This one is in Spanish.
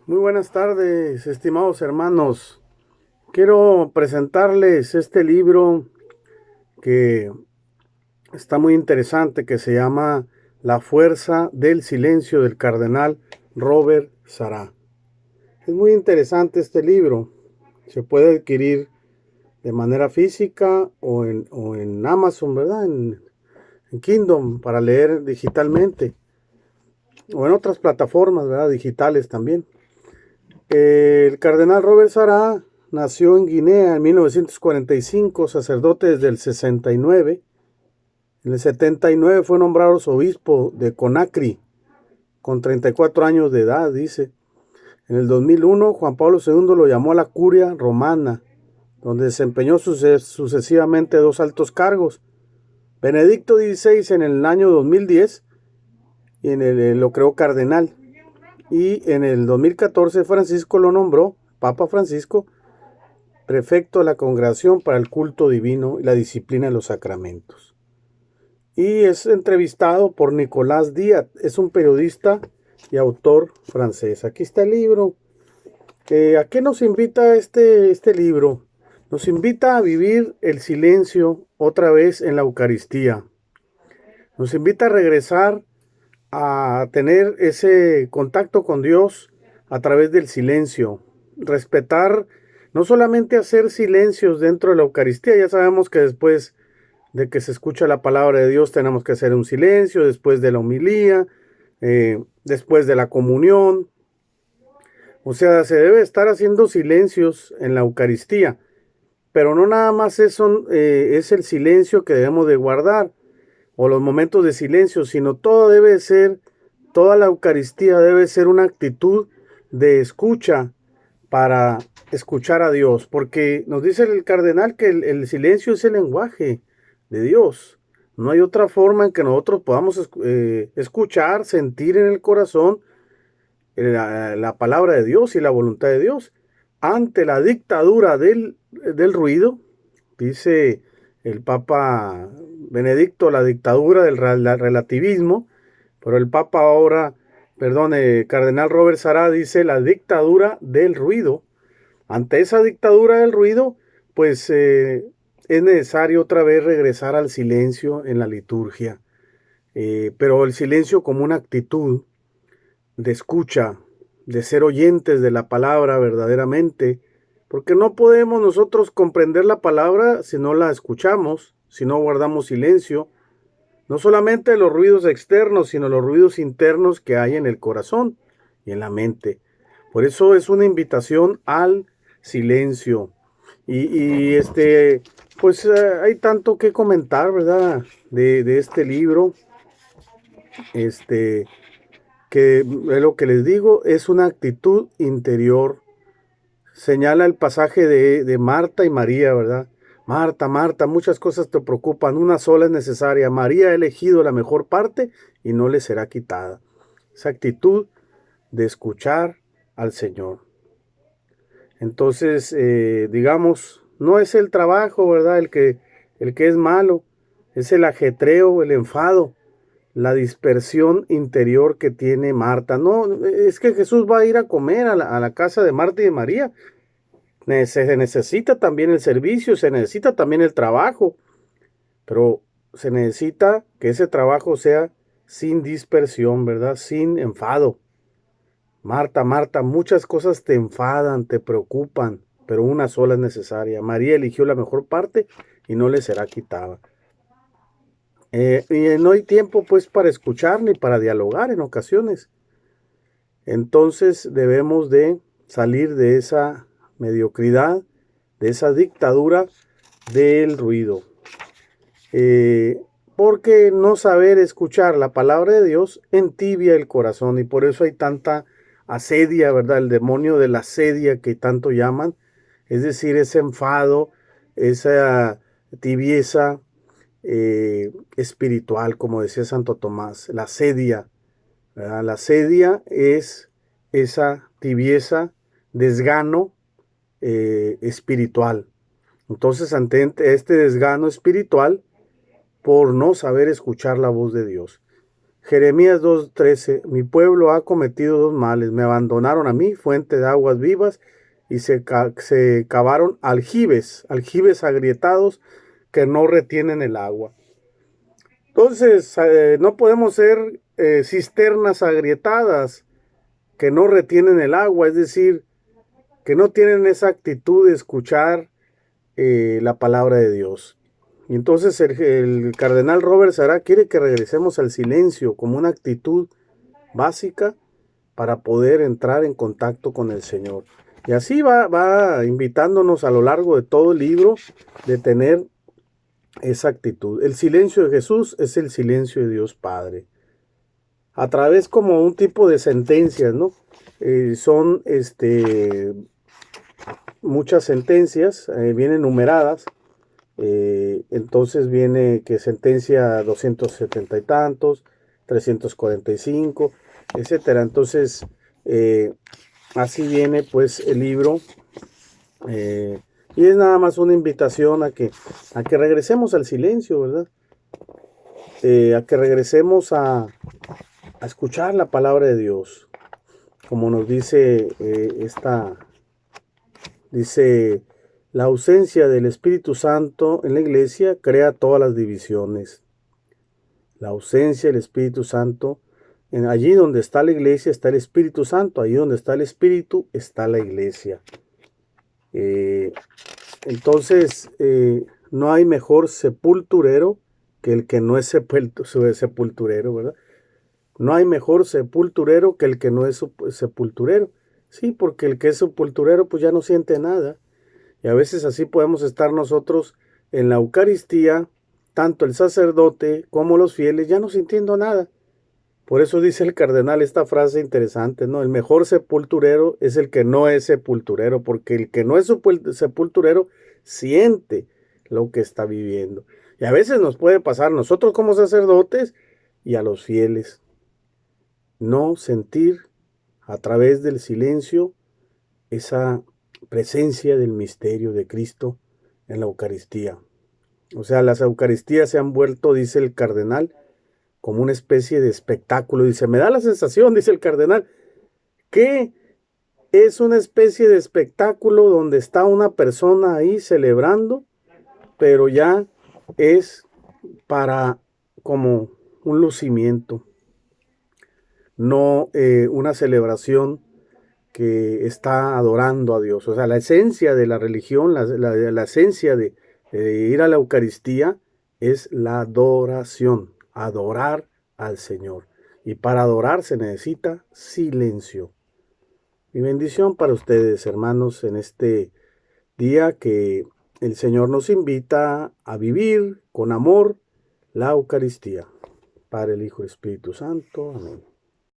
Muy buenas tardes, estimados hermanos. Quiero presentarles este libro que está muy interesante, que se llama La fuerza del silencio del cardenal Robert Sará. Es muy interesante este libro. Se puede adquirir de manera física o en Amazon, ¿verdad? En Kindle para leer digitalmente o en otras plataformas, ¿verdad? Digitales también. El cardenal Robert Sará nació en Guinea en 1945, sacerdote desde el 69. En el 79 fue nombrado obispo de Conakry, con 34 años de edad, dice. En el 2001, Juan Pablo II lo llamó a la curia romana, donde desempeñó sucesivamente dos altos cargos. Benedicto XVI en el año 2010 lo creó cardenal. Y en el 2014 Francisco lo nombró, Papa Francisco, prefecto de la Congregación para el Culto Divino y la Disciplina de los Sacramentos. Y es entrevistado por Nicolás Díaz, es un periodista y autor francés. Aquí está el libro. ¿A qué nos invita este libro? Nos invita a vivir el silencio otra vez en la Eucaristía. Nos invita a regresar a tener ese contacto con Dios a través del silencio. Respetar, no solamente hacer silencios dentro de la Eucaristía, ya sabemos que después de que se escucha la palabra de Dios tenemos que hacer un silencio, después de la homilía, después de la comunión. O sea, se debe estar haciendo silencios en la Eucaristía, pero no nada más eso es el silencio que debemos de guardar o los momentos de silencio, sino toda la Eucaristía debe ser una actitud de escucha para escuchar a Dios, porque nos dice el cardenal que el silencio es el lenguaje de Dios. No hay otra forma en que nosotros podamos escuchar, sentir en el corazón la palabra de Dios y la voluntad de Dios. Ante la dictadura del ruido, dice el Papa Benedicto, la dictadura del relativismo, pero el Papa ahora, perdón, el Cardenal Robert Sará dice la dictadura del ruido. Ante esa dictadura del ruido, pues es necesario otra vez regresar al silencio en la liturgia, pero el silencio como una actitud de escucha, de ser oyentes de la palabra verdaderamente, porque no podemos nosotros comprender la palabra si no la escuchamos, si no guardamos silencio, no solamente los ruidos externos, sino los ruidos internos que hay en el corazón y en la mente. Por eso es una invitación al silencio. Pues hay tanto que comentar, ¿verdad? De este libro, este, que lo que les digo es una actitud interior. Señala el pasaje de Marta y María, ¿verdad? Marta, Marta, muchas cosas te preocupan, una sola es necesaria. María ha elegido la mejor parte y no le será quitada. Esa actitud de escuchar al Señor. Entonces, digamos, no es el trabajo, ¿verdad? El que es malo, es el ajetreo, el enfado, la dispersión interior que tiene Marta. No, es que Jesús va a ir a comer a la casa de Marta y de María. Se necesita también el servicio, se necesita también el trabajo, pero se necesita que ese trabajo sea sin dispersión, ¿verdad? Sin enfado. Marta, Marta, muchas cosas te enfadan, te preocupan, pero una sola es necesaria. María eligió la mejor parte y no le será quitada. Y no hay tiempo pues para escuchar ni para dialogar en ocasiones. Entonces debemos de salir de esa mediocridad, de esa dictadura del ruido. Porque no saber escuchar la palabra de Dios entibia el corazón y por eso hay tanta asedia, ¿verdad? El demonio de la asedia que tanto llaman, es decir, ese enfado, esa tibieza espiritual, como decía Santo Tomás, la asedia, ¿verdad? La asedia es esa tibieza, desgano espiritual. Entonces, ante este desgano espiritual, por no saber escuchar la voz de Dios. Jeremías 2:13, mi pueblo ha cometido dos males, me abandonaron a mí, fuente de aguas vivas, y se cavaron aljibes agrietados que no retienen el agua. Entonces, no podemos ser cisternas agrietadas que no retienen el agua, es decir, que no tienen esa actitud de escuchar la palabra de Dios. Y entonces el cardenal Robert Sará quiere que regresemos al silencio como una actitud básica para poder entrar en contacto con el Señor. Y así va invitándonos a lo largo de todo el libro de tener esa actitud. El silencio de Jesús es el silencio de Dios Padre. A través como un tipo de sentencias, ¿no? Son muchas sentencias, vienen numeradas. Entonces viene que sentencia 270 y tantos, 345, etcétera. Entonces, así viene pues el libro. Y es nada más una invitación a que regresemos al silencio, ¿verdad? A que regresemos a escuchar la palabra de Dios. Como nos dice dice, la ausencia del Espíritu Santo en la iglesia crea todas las divisiones. La ausencia del Espíritu Santo, allí donde está la iglesia está el Espíritu Santo, allí donde está el Espíritu está la iglesia. Entonces, no hay mejor sepulturero que el que no es sepulturero, ¿verdad? No hay mejor sepulturero que el que no es sepulturero. Sí, porque el que es sepulturero pues ya no siente nada. Y a veces así podemos estar nosotros en la Eucaristía, tanto el sacerdote como los fieles, ya no sintiendo nada. Por eso dice el cardenal esta frase interesante, ¿no? El mejor sepulturero es el que no es sepulturero, porque el que no es sepulturero siente lo que está viviendo. Y a veces nos puede pasar nosotros como sacerdotes y a los fieles. No sentir a través del silencio esa presencia del misterio de Cristo en la Eucaristía. O sea, las Eucaristías se han vuelto, dice el cardenal, como una especie de espectáculo. Dice, me da la sensación, dice el cardenal, que es una especie de espectáculo donde está una persona ahí celebrando, pero ya es para como un lucimiento, no una celebración que está adorando a Dios. O sea, la esencia de la religión, la esencia de ir a la Eucaristía es la adoración, adorar al Señor. Y para adorar se necesita silencio. Mi bendición para ustedes, hermanos, en este día que el Señor nos invita a vivir con amor la Eucaristía. Padre, el Hijo y Espíritu Santo. Amén.